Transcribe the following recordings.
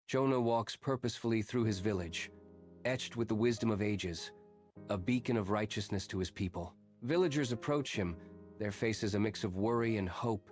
Jonah walks purposefully through his village, etched with the wisdom of ages, a beacon of righteousness to his people. Villagers approach him, their faces a mix of worry and hope,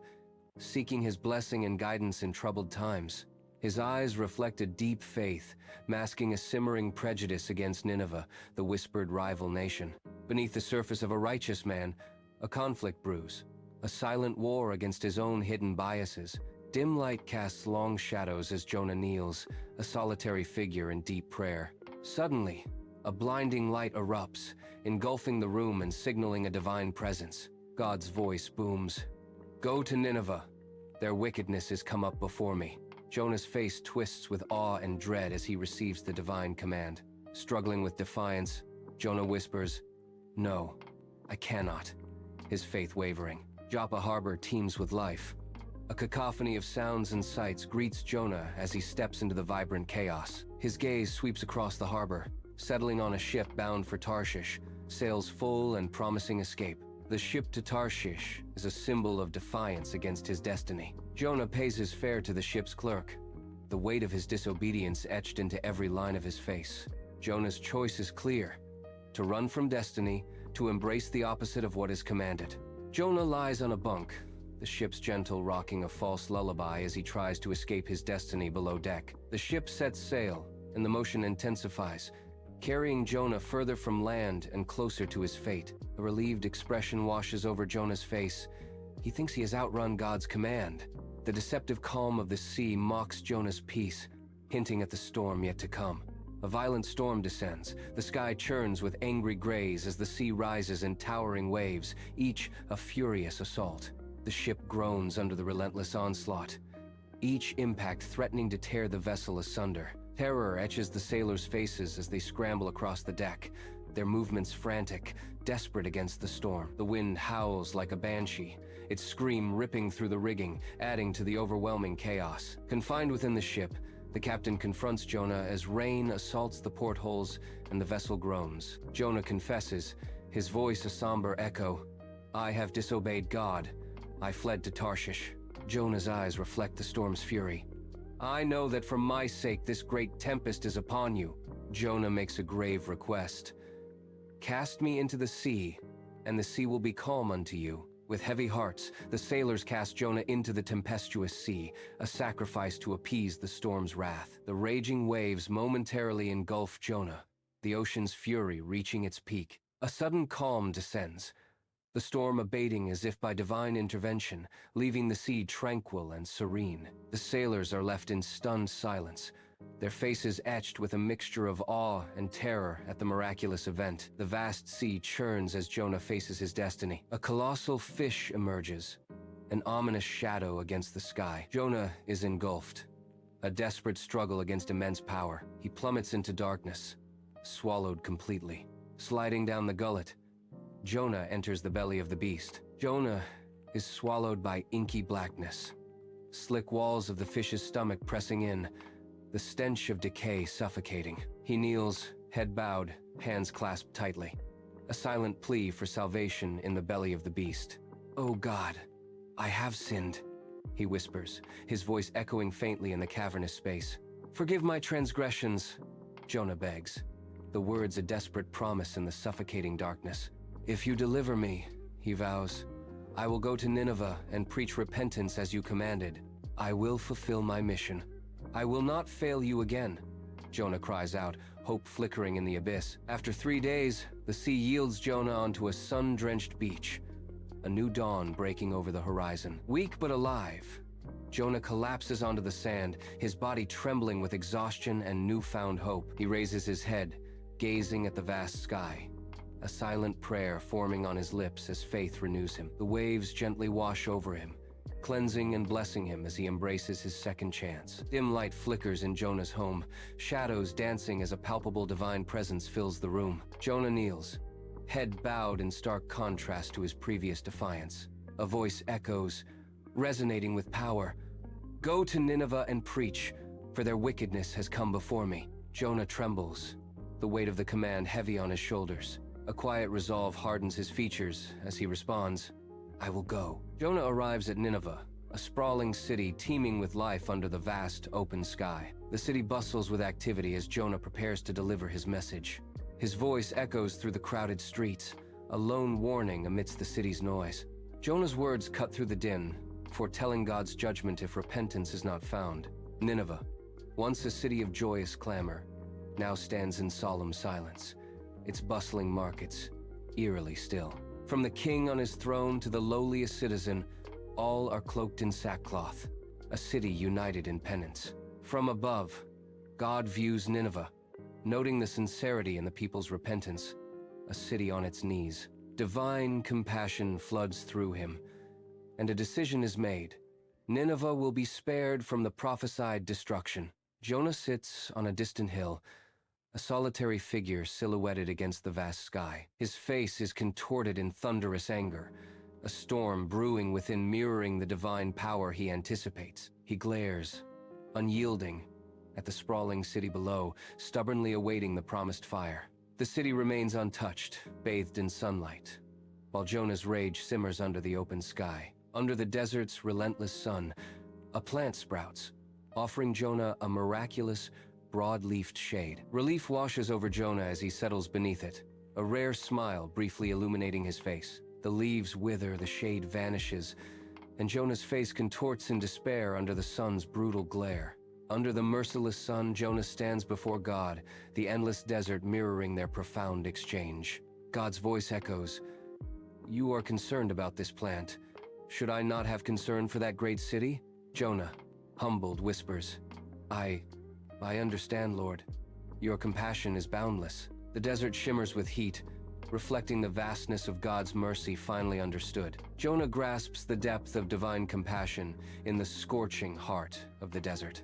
seeking his blessing and guidance in troubled times. His eyes reflect a deep faith, masking a simmering prejudice against Nineveh, the whispered rival nation. Beneath the surface of a righteous man, a conflict brews, a silent war against his own hidden biases. Dim light casts long shadows as Jonah kneels, a solitary figure in deep prayer. Suddenly, a blinding light erupts, engulfing the room and signaling a divine presence. God's voice booms, "Go to Nineveh. Their wickedness has come up before me." Jonah's face twists with awe and dread as he receives the divine command. Struggling with defiance, Jonah whispers, "No, I cannot," his faith wavering. Joppa Harbor teems with life. A cacophony of sounds and sights greets Jonah as he steps into the vibrant chaos. His gaze sweeps across the harbor, settling on a ship bound for Tarshish, sails full and promising escape. The ship to Tarshish is a symbol of defiance against his destiny. Jonah pays his fare to the ship's clerk, the weight of his disobedience etched into every line of his face. Jonah's choice is clear: to run from destiny, to embrace the opposite of what is commanded. Jonah lies on a bunk, the ship's gentle rocking a false lullaby as he tries to escape his destiny below deck. The ship sets sail, and the motion intensifies, carrying Jonah further from land and closer to his fate. A relieved expression washes over Jonah's face. He thinks he has outrun God's command. The deceptive calm of the sea mocks Jonah's peace, hinting at the storm yet to come. A violent storm descends. The sky churns with angry grays as the sea rises in towering waves, each a furious assault. The ship groans under the relentless onslaught, each impact threatening to tear the vessel asunder. Terror etches the sailors' faces as they scramble across the deck, their movements frantic, desperate against the storm. The wind howls like a banshee, its scream ripping through the rigging, adding to the overwhelming chaos. Confined within the ship, the captain confronts Jonah as rain assaults the portholes and the vessel groans. Jonah confesses, his voice a somber echo, "I have disobeyed God. I fled to Tarshish." Jonah's eyes reflect the storm's fury. "I know that for my sake this great tempest is upon you." Jonah makes a grave request. "Cast me into the sea, and the sea will be calm unto you." With heavy hearts, the sailors cast Jonah into the tempestuous sea, a sacrifice to appease the storm's wrath. The raging waves momentarily engulf Jonah, the ocean's fury reaching its peak. A sudden calm descends, the storm abating as if by divine intervention, leaving the sea tranquil and serene. The sailors are left in stunned silence, their faces etched with a mixture of awe and terror at the miraculous event. The vast sea churns as Jonah faces his destiny. A colossal fish emerges, an ominous shadow against the sky. Jonah is engulfed, a desperate struggle against immense power. He plummets into darkness, swallowed completely. Sliding down the gullet, Jonah enters the belly of the beast. Jonah is swallowed by inky blackness, slick walls of the fish's stomach pressing in, the stench of decay suffocating. He kneels, head bowed, hands clasped tightly, a silent plea for salvation in the belly of the beast. "Oh God, I have sinned," he whispers, his voice echoing faintly in the cavernous space. "Forgive my transgressions," Jonah begs, the words a desperate promise in the suffocating darkness. "If you deliver me," he vows, "I will go to Nineveh and preach repentance as you commanded. I will fulfill my mission. I will not fail you again," Jonah cries out, hope flickering in the abyss. After 3 days, the sea yields Jonah onto a sun-drenched beach, a new dawn breaking over the horizon. Weak but alive, Jonah collapses onto the sand, his body trembling with exhaustion and newfound hope. He raises his head, gazing at the vast sky, a silent prayer forming on his lips as faith renews him. The waves gently wash over him, cleansing and blessing him as he embraces his second chance. Dim light flickers in Jonah's home, shadows dancing as a palpable divine presence fills the room. Jonah kneels, head bowed in stark contrast to his previous defiance. A voice echoes, resonating with power, "Go to Nineveh and preach, for their wickedness has come before me." Jonah trembles, the weight of the command heavy on his shoulders. A quiet resolve hardens his features as he responds, "I will go." Jonah arrives at Nineveh, a sprawling city teeming with life under the vast, open sky. The city bustles with activity as Jonah prepares to deliver his message. His voice echoes through the crowded streets, a lone warning amidst the city's noise. Jonah's words cut through the din, foretelling God's judgment if repentance is not found. Nineveh, once a city of joyous clamor, now stands in solemn silence, its bustling markets eerily still. From the king on his throne to the lowliest citizen, all are cloaked in sackcloth, a city united in penance. From above, God views Nineveh, noting the sincerity in the people's repentance, a city on its knees. Divine compassion floods through him, and a decision is made. Nineveh will be spared from the prophesied destruction. Jonah sits on a distant hill, a solitary figure silhouetted against the vast sky. His face is contorted in thunderous anger, a storm brewing within mirroring the divine power he anticipates. He glares, unyielding, at the sprawling city below, stubbornly awaiting the promised fire. The city remains untouched, bathed in sunlight, while Jonah's rage simmers under the open sky. Under the desert's relentless sun, a plant sprouts, offering Jonah a miraculous, broad-leafed shade. Relief washes over Jonah as he settles beneath it, a rare smile briefly illuminating his face. The leaves wither, the shade vanishes, and Jonah's face contorts in despair under the sun's brutal glare. Under the merciless sun, Jonah stands before God, the endless desert mirroring their profound exchange. God's voice echoes, "You are concerned about this plant. Should I not have concern for that great city?" Jonah, humbled, whispers, I understand, Lord. Your compassion is boundless." The desert shimmers with heat, reflecting the vastness of God's mercy finally understood. Jonah grasps the depth of divine compassion in the scorching heart of the desert.